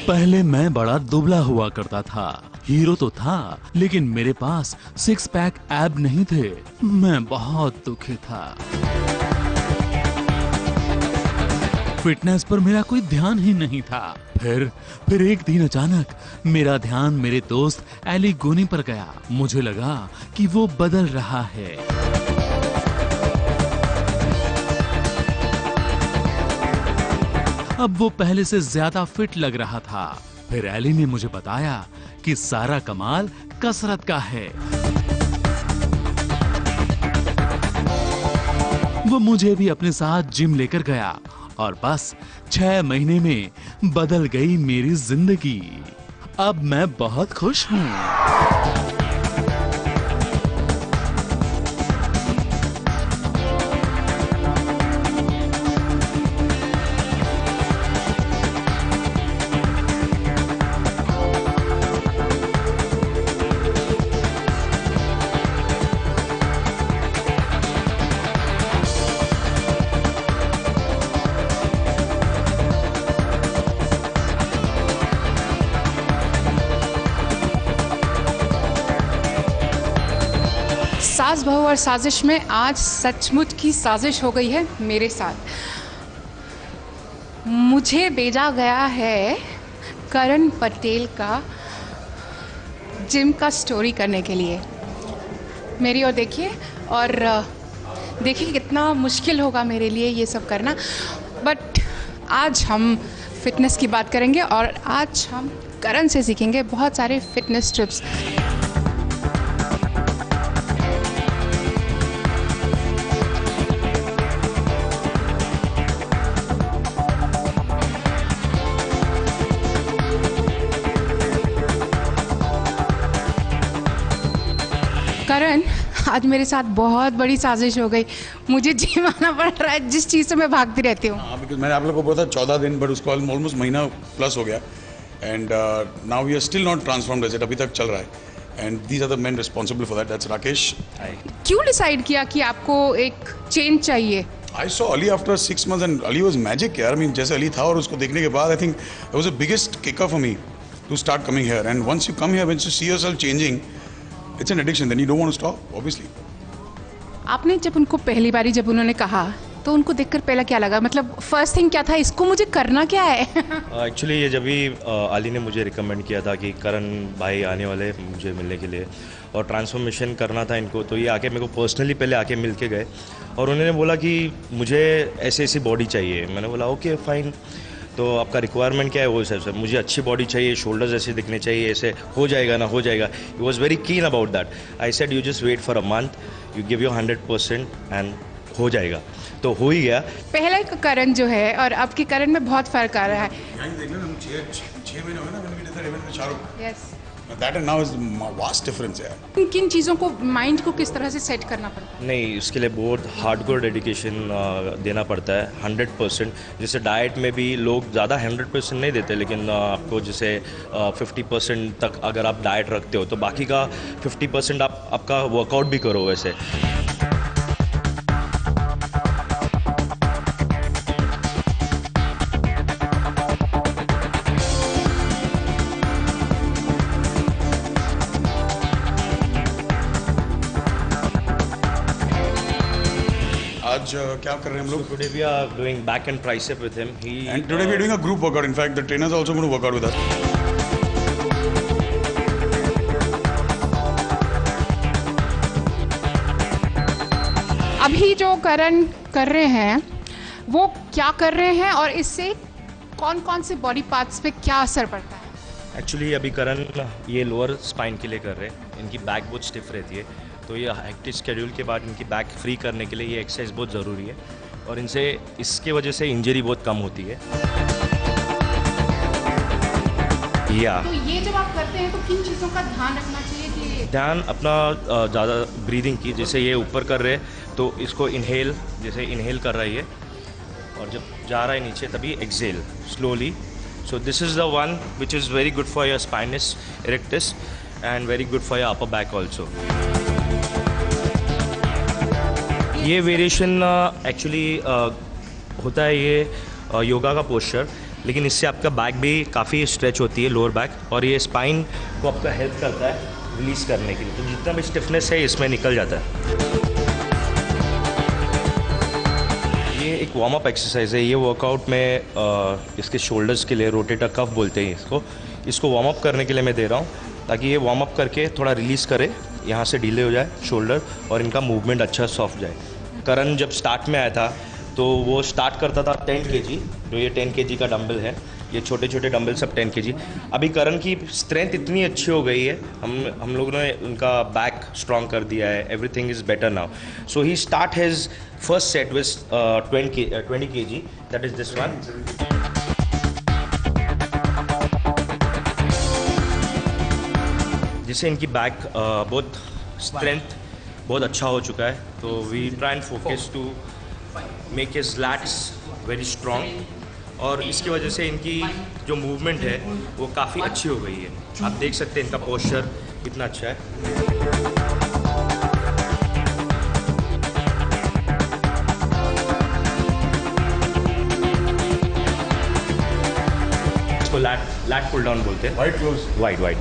पहले मैं बड़ा दुबला हुआ करता था, हीरो तो था, लेकिन मेरे पास 6 पैक एब नहीं थे। मैं बहुत दुखी था। फिटनेस पर मेरा कोई ध्यान ही नहीं था। फिर एक दिन अचानक मेरा ध्यान मेरे दोस्त एली गोनी पर गया। मुझे लगा कि वो बदल रहा है। अब वो पहले से ज्यादा फिट लग रहा था। फिर एली ने मुझे बताया कि सारा कमाल कसरत का है। वो मुझे भी अपने साथ जिम लेकर गया और बस 6 महीने में बदल गई मेरी जिंदगी। अब मैं बहुत खुश हूँ। सास बहू और साजिश में आज सचमुच की साजिश हो गई है मेरे साथ। मुझे भेजा गया है करण पटेल का जिम का स्टोरी करने के लिए। मेरी ओर देखिए और देखिए कितना मुश्किल होगा मेरे लिए ये सब करना। बट आज हम फिटनेस की बात करेंगे और आज हम करण से सीखेंगे बहुत सारे फिटनेस टिप्स। करण, आज मेरे साथ बहुत बड़ी साजिश हो गई। मुझे जिम आना पड़ रहा है जिस चीज़ से मैं भागती रहती हूँ। हाँ, बिकॉज मैंने आप लोग को बोला था 14 दिन, बट उसको ऑलमोस्ट महीना प्लस हो गया। And now we are still not transformed as it, अभी तक चल रहा है। And these are the main responsible for that. That's Rakesh. क्यों डिसाइड किया कि आपको एक चेंज चाहिए? I saw Ali after 6 months and Ali was magic यार। आई मीन जैसे अली था और उसको देखने के बाद I think it was the biggest kicker for me to start coming here. And once you come here, when you see yourself changing, it's an addiction, then you don't want to stop obviously. आपने जब उनको पहली बारी जब उन्होंने कहा तो उनको देखकर पहला क्या लगा? मतलब फर्स्ट थिंग क्या था, इसको मुझे करना क्या है? एक्चुअली ये जब भी अली ने मुझे रिकमेंड किया था कि करण भाई आने वाले मुझे मिलने के लिए और ट्रांसफॉर्मेशन करना था इनको, तो ये आके मेरे को पर्सनली पहले आके मिल के गए और उन्होंने बोला कि मुझे ऐसी ऐसी बॉडी चाहिए। मैंने बोला ओके फाइन, तो आपका रिक्वायरमेंट क्या है? वो सर मुझे अच्छी बॉडी चाहिए, शोल्डर्स ऐसे दिखने चाहिए, ऐसे हो जाएगा ना हो जाएगा। He was very keen about that. I said you just wait for a month, you give you 100% and हो जाएगा। तो हो ही गया। पहले का करण जो है और अब के करण में बहुत फर्क आ रहा है। छह महीने हुए ना when we did that event with Shahrukh. Yes. That and now is vast difference यार। किन चीज़ों को, माइंड को किस तरह से सेट करना पड़ता है? नहीं, इसके लिए बहुत हार्डकोर डेडिकेशन देना पड़ता है 100%। जैसे डाइट में भी लोग ज़्यादा 100% नहीं देते, लेकिन आपको जैसे 50% तक अगर आप डाइट रखते हो तो बाकी का 50% आपका वर्कआउट भी करो वैसे। आज क्या कर रहे हैं हम लोग? Today we are doing back and tricep with him. And today we are doing a group workout. In fact, the trainers are also going to work out with us. अभी जो करण कर रहे हैं वो क्या कर रहे हैं और इससे कौन कौन से बॉडी पार्ट्स पे क्या असर पड़ता है? एक्चुअली अभी करण ये लोअर स्पाइन के लिए कर रहे हैं। इनकी बैक बहुत स्टिफ रहती है, तो ये हेक्टिक शेड्यूल के बाद इनकी बैक फ्री करने के लिए ये एक्सरसाइज बहुत ज़रूरी है और इनसे इसके वजह से इंजरी बहुत कम होती है। या तो ये जब आप करते हैं तो किन चीज़ों का ध्यान रखना चाहिए? कि ध्यान अपना ज़्यादा ब्रीदिंग की, जैसे ये ऊपर कर रहे हैं तो इसको इनहेल, जैसे इनहेल कर रहा है ये, और जब जा रहा है नीचे तभी exhale slowly. So this is the one which is very good for your spinus erectus and very good for your upper back also. ये वेरिएशन एक्चुअली होता है ये योगा का पोस्चर। लेकिन इससे आपका बैक भी काफ़ी स्ट्रेच होती है, लोअर बैक, और ये स्पाइन को आपका हेल्प करता है रिलीज़ करने के लिए। तो जितना भी स्टिफनेस है इसमें निकल जाता है। ये एक वार्म अप एक्सरसाइज है। ये वर्कआउट में इसके शोल्डर्स के लिए, रोटेटर कफ बोलते हैं इसको वार्म अप करने के लिए मैं दे रहा हूँ, ताकि ये वार्म अप करके थोड़ा रिलीज़ करे, यहाँ से ढीले हो जाए शोल्डर और इनका मूवमेंट अच्छा सॉफ्ट जाए। करण जब स्टार्ट में आया था तो वो स्टार्ट करता था 10 kg, जो ये 10 kg का डंबल है, ये छोटे छोटे डंबल सब 10 kg। अभी करण की स्ट्रेंथ इतनी अच्छी हो गई है, हम लोगों ने उनका बैक स्ट्रॉन्ग कर दिया है, everything is better now. So he start his first set with 20 kg, that is this one. जिससे इनकी बैक बहुत स्ट्रेंथ बहुत अच्छा हो चुका है। तो we try and focus to make his lats very strong, और इसकी वजह से इनकी जो मूवमेंट है वो काफ़ी अच्छी हो गई है। आप देख सकते हैं इनका पोस्चर कितना अच्छा है। इसको लैट पुल डाउन बोलते हैं। Wide close. Wide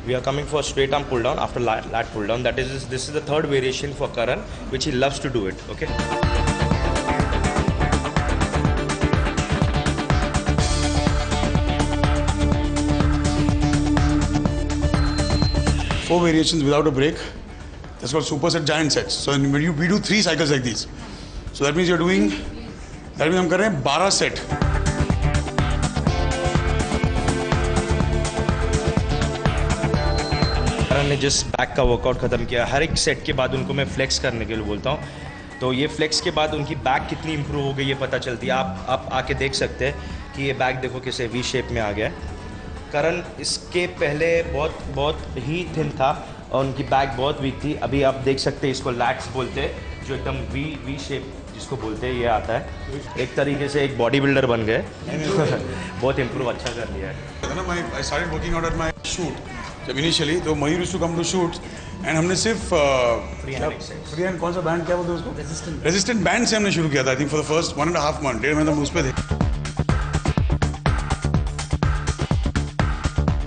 we are coming for straight arm pull down after lat pull down. This is the third variation for Karan, which he loves to do it. Okay. Four variations without a break. That's called superset giant sets. So when we do 3 cycles like these. So that means हम कर रहे हैं 12 set. ने जिस back का workout ख़त्म किया, हर एक सेट के बाद उनको मैं फ्लेक्स करने के लिए बोलता हूँ। तो ये फ्लेक्स के बाद उनकी बैक कितनी इंप्रूव हो गई ये पता चलती है। आप आके देख सकते हैं कि ये बैक देखो कैसे वी शेप में आ गया है। करण इसके पहले बहुत ही थिन था और उनकी बैक बहुत वीक थी। अभी आप देख सकते हैं, इसको लैट्स बोलते हैं, जो एकदम वी शेप जिसको बोलते हैं ये आता है। एक तरीके से एक बॉडी बिल्डर बन गए। बहुत इम्प्रूव अच्छा कर लिया है। I started working out at my shoot. जब इनिशियली तो मयूर used to come to shoot and हमने सिर्फ फ्री हैंड कौन सा बैंड क्या बोलते हैं उसको, रेजिस्टेंट बैंड से हमने शुरू किया था। I think for the first 1.5 month, 1.5 महीने हम उस पे थे।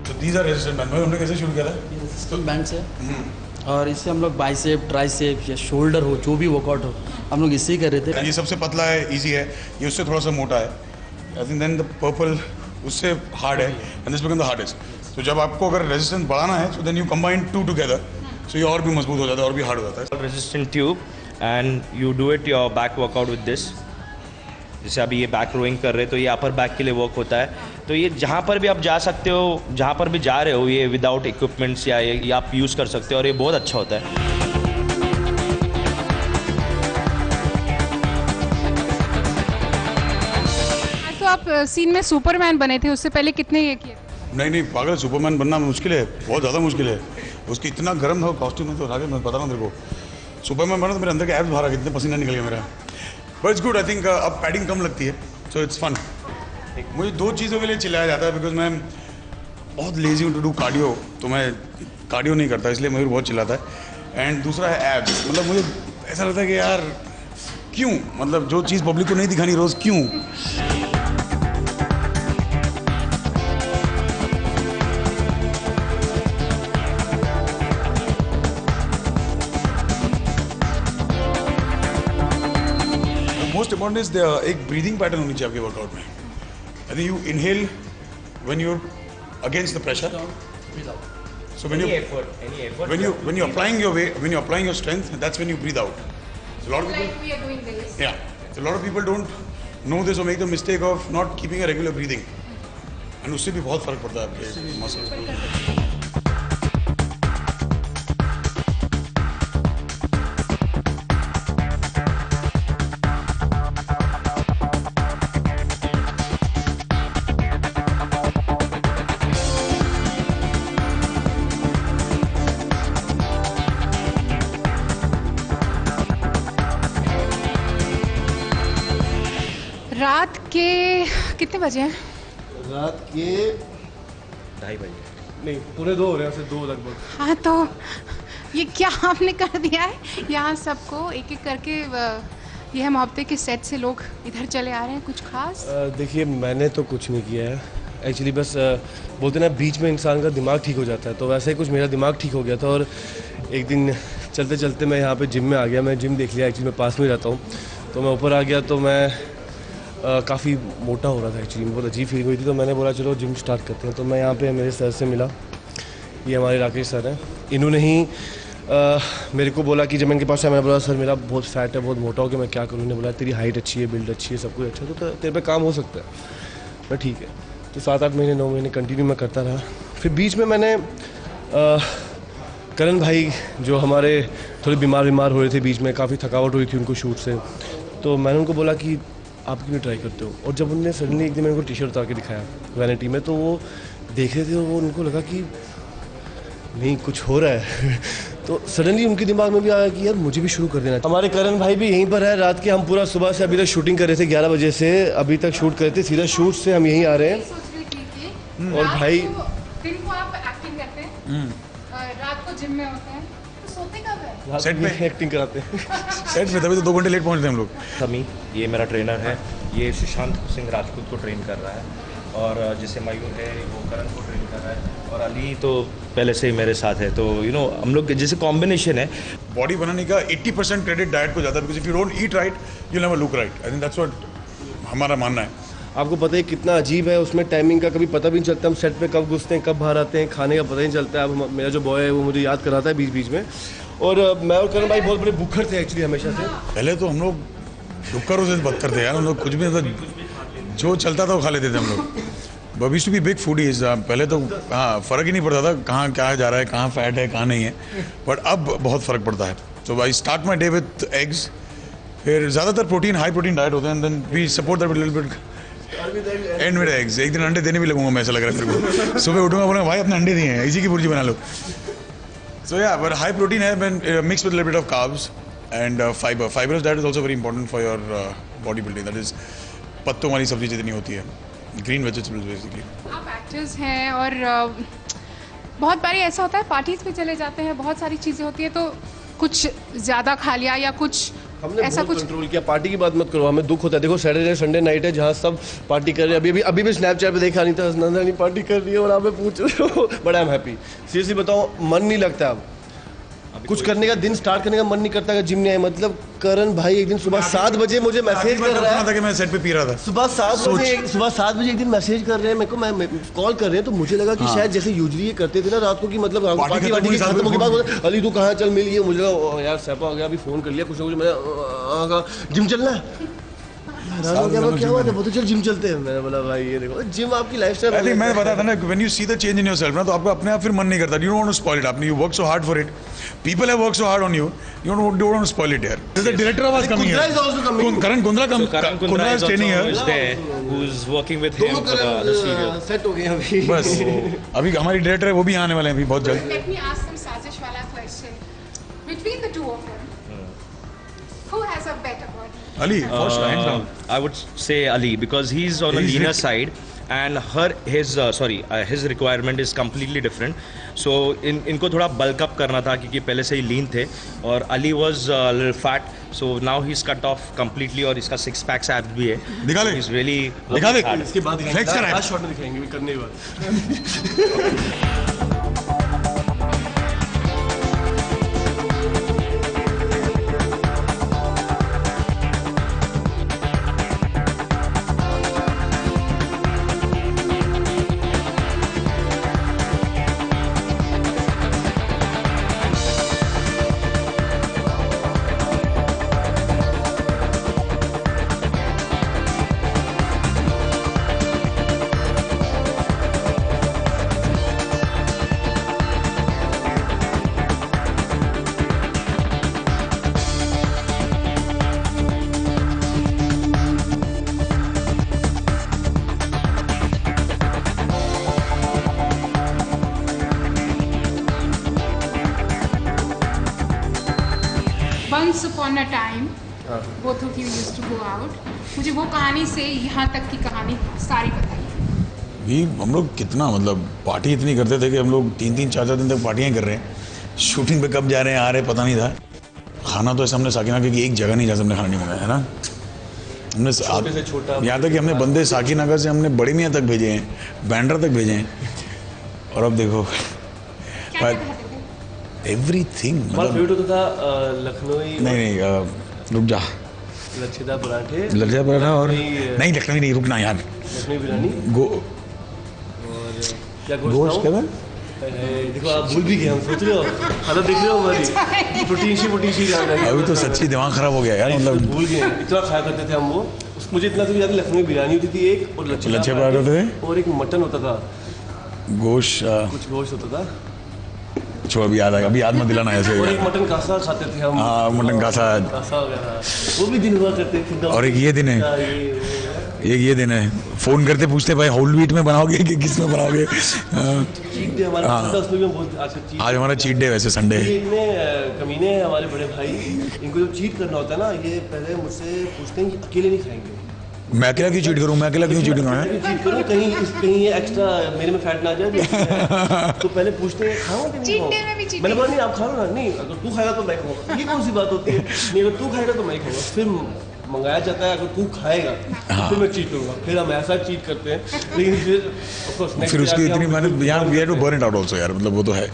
तो दीज आर रेजिस्टेंट बैंड। हमने कैसे शुरू किया था? रेजिस्टेंट बैंड से, और इससे हम लोग बाइसेप, ट्राइसेप या शोल्डर हो, जो भी वर्कआउट हो, हम लोग इसी कर रहे थे। ये सबसे पतला है, इजी है, ये उससे थोड़ा सा मोटा है। I think then the purple उससे हार्ड है and this become the hardest. तो जब आपको अगर रेजिस्टेंस बढ़ाना है तो then you combine 2 together, so ये और भी मजबूत हो जाता है और भी हार्ड हो जाता है। Resistant tube and you do it your back workout with this. जैसे अभी ये बैक रोइंग कर रहे हैं तो ये अपर बैक के लिए वर्क होता है। तो ये जहाँ पर भी आप जा सकते हो, जहाँ पर भी जा रहे हो, ये विदाउट इक्विपमेंट्स या ये आप यूज़ कर सकते हो और ये बहुत अच्छा होता है। तो आप सीन में सुपरमैन बने थे, उससे पहले कितने ये किए? नहीं पागल, सुपरमैन बनना मुश्किल है, बहुत ज़्यादा मुश्किल है। उसकी इतना गर्म था कॉस्ट्यूम में, तो आगे मैं बता रहा हूँ तेरे को, सुपरमैन बना तो मेरे अंदर के एब्स बाहर आ गए, इतने पसीना निकल गया मेरा। But it's good, I think अब पैडिंग कम लगती है, सो इट्स फन। मुझे 2 चीज़ों के लिए चिल्लाया जाता है, बिकॉज मैं बहुत लेजी हूँ टू डू कार्डियो, तो मैं कार्डियो नहीं करता, इसलिए मयूर बहुत चिल्लाता है। एंड दूसरा है एब्स। मतलब मुझे ऐसा लगता है कि यार क्यों, मतलब जो चीज़ पब्लिक को नहीं दिखानी रोज़, क्यों? मोस्ट इम्पॉर्टेंट इज एक ब्रीदिंग पैटर्न होनी चाहिए आपके वर्कआउट में। I think you inhale when you are against the pressure, so when you're applying your weight, when you're applying your strength, that's when you breathe out. So a lot of people, Like we are doing this. yeah, so a lot of people don't know this or make the mistake of not keeping a regular breathing, and उससे भी बहुत फर्क पड़ता है आपके muscles को। रात के कितने बजे हैं? रात के 2:30 बजे। नहीं, 2:45 हो रहे हैं, 2 लगभग। हाँ, तो ये क्या आपने कर दिया है? यहाँ सबको एक एक करके ये है मोहब्बतें के सेट से लोग इधर चले आ रहे हैं, कुछ खास? देखिए मैंने तो कुछ नहीं किया है एक्चुअली, बस बोलते ना बीच में इंसान का दिमाग ठीक हो जाता है, तो वैसे ही कुछ मेरा दिमाग ठीक हो गया था। और एक दिन चलते चलते मैं यहाँ पे जिम में आ गया। मैं जिम देख लिया, एक्चुअली मैं पास में ही रहता हूँ, तो मैं ऊपर आ गया तो मैं काफ़ी मोटा हो रहा था एक्चुअली, बहुत अजीब फीलिंग हुई थी। तो मैंने बोला चलो जिम स्टार्ट करते हैं। तो मैं यहाँ पे मेरे सर से मिला, ये हमारे राकेश सर हैं। इन्होंने ही मेरे को बोला कि जब मैं इनके पास आया, मैंने बोला सर मेरा बहुत फैट है, बहुत मोटा हो गया, मैं क्या करूँ? इन्होंने बोला तेरी हाइट अच्छी है, बिल्ड अच्छी है, सब कुछ अच्छा है, तो तेरे पे काम हो सकता है। मैं ठीक है। तो 7-8 महीने 9 महीने कंटिन्यू मैं करता रहा। फिर बीच में मैंने करण भाई जो हमारे थोड़े बीमार हो रहे थे, बीच में काफ़ी थकावट हुई थी उनको शूट से, तो मैंने उनको बोला कि आप क्यों ट्राई करते हो? और जब उन्होंने सडनली एक दिन मैंने उनको टी शर्ट उतार के दिखाया वैनिटी में, तो वो देख रहे थे और वो उनको लगा कि नहीं कुछ हो रहा है। तो सडनली उनके दिमाग में भी आया कि यार मुझे भी शुरू कर देना। हमारे करण भाई भी यहीं पर है रात के, हम पूरा सुबह से अभी तक शूटिंग कर रहे थे, 11 बजे से अभी तक शूट कर रहे थे, सीधा शूट से हम यहीं आ रहे हैं। सोच रही थी कि और भाई दिन को आप एक्टिंग करते हैं, रात को जिम में होते हैं, तो सोते कब है? सेट पे एक्टिंग कराते हैं। सेट पे, तभी तो 2 घंटे लेट पहुंचते हैं हम लोग। समी ये मेरा ट्रेनर है, ये सुशांत सिंह राजपूत को ट्रेन कर रहा है, और जैसे मयूर है वो करण को ट्रेन कर रहा है, और अली तो पहले से ही मेरे साथ है। तो हम लोग जैसे कॉम्बिनेशन है। बॉडी बनाने का 80% क्रेडिट डाइट को जाता है, because if you don't eat right you never look right. I think that's what हमारा मानना है। आपको पता है कितना अजीब है, उसमें टाइमिंग का कभी पता भी नहीं चलता, हम सेट पे कब घुसते हैं कब बाहर आते हैं, खाने का पता नहीं चलता है। अब मेरा जो बॉय है वो मुझे याद कराता है बीच बीच में। और मैं और करण भाई बहुत बड़े भूखर थे एक्चुअली हमेशा से। पहले तो हम लोग डुक्करों से बदतर थे यार, हम लोग कुछ भी जो चलता था वो खा लेते थे हम लोग। But we too be big foodies. पहले तो हाँ फ़र्क ही नहीं पड़ता था कहाँ क्या जा रहा है, कहाँ फैट है कहाँ नहीं है, बट अब बहुत फ़र्क पड़ता है। So I start my day with eggs, फिर ज़्यादातर प्रोटीन हाई प्रोटीन डाइट होते हैं, and then we support that little bit and with eggs. एक दिन अंडे देने भी लगूंगा मैं, ऐसा लग रहा है मेरे को। सुबह उठूंगा बोलूँगा भाई अपने अंडे दिए हैं, इसी की भुर्जी बना लो। सो या बट हाई प्रोटीन है mix with little bit of carbs and fibre. Fibrous diet is also very important for your body building. That is पत्तों वाली सब्जी जितनी होती है, ग्रीन वेजिटेबल्स बेसिकली। आप एक्टर्स हैं और बहुत बारी ऐसा होता है पार्टीज पे चले जाते हैं, बहुत सारी चीज़ें होती है, तो कुछ ज़्यादा खा लिया या कुछ हमने ऐसा बहुत कुछ कंट्रोल किया। पार्टी की बात मत करो, हमें दुख होता है। देखो सैटरडे संडे नाइट है जहाँ सब पार्टी कर रहे हैं। अभी भी स्नैपचैट पे देखा नहीं था नंदनी पार्टी कर रही है और आप पूछ रहे हो, but I am happy. Seriously बताओ मन नहीं लगता अब कुछ करने का, दिन स्टार्ट करने का मन नहीं करता अगर जिम नहीं आए। मतलब करण भाई एक दिन सुबह 7 बजे मुझे मैसेज कर रहा है था कि मैं सेट पे पी रहा था। सुबह 7 बजे एक दिन मैसेज कर रहे हैं मेरे को, मैं कॉल कर रहे हैं, तो मुझे लगा कि शायद जैसे यूजुअली ये करते थे ना रात को कि मतलब पार्टी वार्टी खत्म होने के बाद अली तू कहाँ चल मिल गया, मुझे लगा यार सैपा हो गया, अभी फ़ोन कर लिया कुछ ना कुछ, मैंने जिम चलना है। क्या हुआ था? वो तो चल जिम चलते हैं। मैंने बोला भाई ये देखो जिम आपकी लाइफस्टाइल। आई थिंक मैं बता था ना, when you see the change in yourself ना, तो आपको अपने आप फिर मन नहीं करता। You don't want to spoil it. आपने you work so hard for it, people have work so hard on you, you don't want to spoil it यार। The director of us coming here, Karan Kundra is training here, who is working with him for the serial. Set हो गए अभी। बस अभी हमारी director है वो भी आने वाले हैं अभी बहुत जल्द। Let me ask some साजिश वाला question. Between the two of them, who has a better body? Ali, for sure, hands down. I would say Ali because he's on a He's leaner rich. side, and his requirement is completely different. So इनको थोड़ा bulk up करना था क्योंकि पहले से ही lean थे, और Ali was a little fat, so now he's cut off completely और इसका 6 packs abs भी है। दिखा ले। He's really दिखा दे। hard. इसके बाद Flex कर रहा है। लास्ट शॉट में दिखाएंगे भी करने के बाद। Once upon a time, both of you used to go out. मुझे वो कहानी से यहाँ तक की कहानी सारी बताइए। भी हम लोग कितना मतलब पार्टी इतनी करते थे कि हम लोग 3-3 4-4 दिन तक पार्टियाँ कर रहे हैं। शूटिंग पे कब जा रहे हैं आ रहे हैं पता नहीं था। खाना तो ऐसा हमने साकिना के कि एक जगह नहीं जा हमने खाना नहीं मंगाया है ना। हमने छोटे से छोटा यहाँ तक कि हमने बंदे साकीनगर से हमने बड़ी मियाँ तक भेजे हैं, बैंड्रा तक भेजे हैं। और अब देखो एवरीथिंग हमारा मतलब फेवरेट होता था लखनवी नहीं रुक जा लच्छेदार पराठे, लज्जा पराठा और नहीं, नहीं लखनवी नहीं रुकना यार लखनवी बिरयानी गो और क्या गोश्त गोश्त क्या था? था? देखो आप भूल भी गए, हम सोच रहे हो हालत देख रहे हो हमारी प्रोटीन शी याद आ गई। अभी तो सच्ची दिमाग खराब हो गया यार मतलब भूल गए, इतना खाया करते थे हम वो। मुझे इतना तो याद है, लखनवी बिरयानी होती थी एक, और लच्छे पराठे होते थे और एक मटन होता था, गोश्त कुछ गोश्त होता था, छोड़ अभी याद आएगा अभी याद मत दिलाना ऐसे और एक मटन कासा खाते थे हम। हाँ मटन कासा कासा वगैरह वो भी दिन हुआ करते थे। और एक ये दिन है ये दिन है फोन करते पूछते भाई होल व्हीट में बनाओगे कि किस में बनाओगे। चीट डे हमारा था, उसमें भी हम बहुत आज चीट आज हमारा चीट डे वैसे संडे ये इतने कमीने हैं हमारे बड़े भाई, इनको जब चीट करना होता है ना, ये पहले मुझसे पूछते हैं कि अकेले नहीं खाएंगे, मैं अकेला क्यों चीट करूँ मैं अकेला क्यों चीट करूँ चीट करो कहीं ये एक्स्ट्रा मेरे में फैट ना आ जाए। तो पहले पूछते हैं खाओ कि नहीं Cheat खाओ? day में भी cheat मैंने बोला नहीं आप खा लो ना, नहीं अगर तू खाएगा तो मैं खाऊंगा, ये कौन सी बात होती है, नहीं अगर तू खाएगा तो मैं खाऊंगा, फिर मंगाया जाता है अगर तू खाएगा तो फिर मैं चीट करूंगा, फिर हम ऐसा चीट करते हैं। लेकिन फिर of course, next फिर day उसकी आके इतनी हम- मेहनत यहाँ we have to burn it out also यार मतलब वो तो है।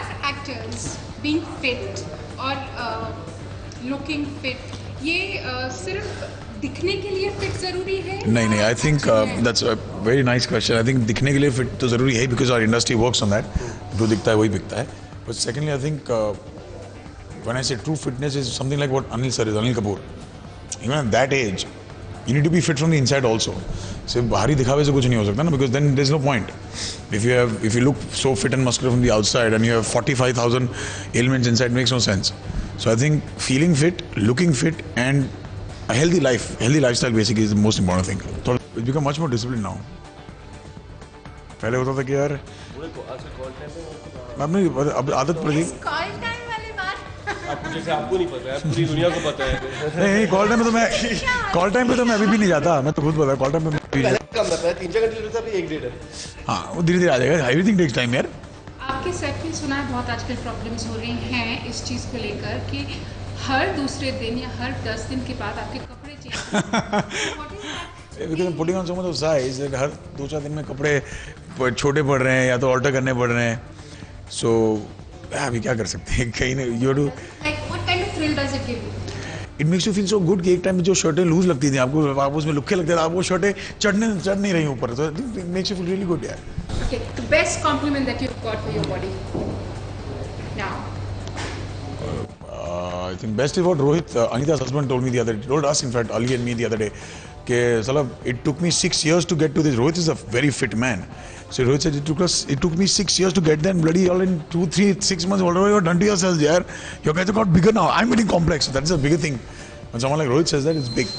As actors, being fit और looking fit, ये सिर्फ दिखने के लिए फिट जरूरी है? नहीं I think that's a very nice question. I think दिखने के लिए फिट तो ज़रूरी है because our industry works on that, जो दिखता है वही बिकता है। But secondly I think when I say true fitness is something like what Anil sir is, Anil Kapoor. Even at that age you need to be fit from the inside also. सिर्फ बाहरी दिखावे से कुछ नहीं हो सकता ना, because then there is no point. If you look so fit and muscular from the outside and you have 45,000 ailments inside makes no sense. So I think feeling fit, looking fit and a healthy lifestyle basically is the most important thing. So it's become much more disciplined now. पहले होता था कि यार अब नहीं अब आदत पड़ गई। Call time वाली बात। आपको जैसे आपको नहीं पता है, पूरी दुनिया को पता है। नहीं कॉल टाइम पे तो मैं अभी भी नहीं जाता, मैं तो खुद पता कॉल टाइम पे मैं भी नहीं पहले कम रहता है, 3-4 घंटे रहता है, अभी 1-1.5 है। जाता। हाँ वो धीरे धीरे आ जाएगा, एवरीथिंग टेक्स टाइम यार। आपके सेट में सुना है बहुत आजकल प्रॉब्लम्स हो रही हैं इस चीज़ को लेकर कि हर दूसरे दिन या हर 10 दिन के बाद आपके कपड़े change because putting on so much of size, हर 2-4 दिन में कपड़े छोटे पड़ रहे हैं या तो ऑल्टर करने पड़ रहे हैं। सो अभी क्या कर सकते हैं, कहीं ना you too like what kind of thrill does it give you? It makes you feel so good कि एक टाइम में जो शर्टें लूज लगती थी आपको, आप उसमें लुक्के लगते थे, आप वो शर्टें चढ़ नहीं रही ऊपर, तो it makes you feel really good यार। Okay, the best compliment that you've got for your body now. I think best is what Rohit, Anita's husband, told me the other day. Told us, in fact, Ali and me the other day, कि साला it took me 6 years to get to this. Rohit is a very fit man. So Rohit said it took me 6 years to get there, and bloody all in 2, 3, 6 months, whatever you've done to yourselves, yaar, your guys have got bigger now. I'm getting complex. So that's a bigger thing. When someone like Rohit says that, it's big.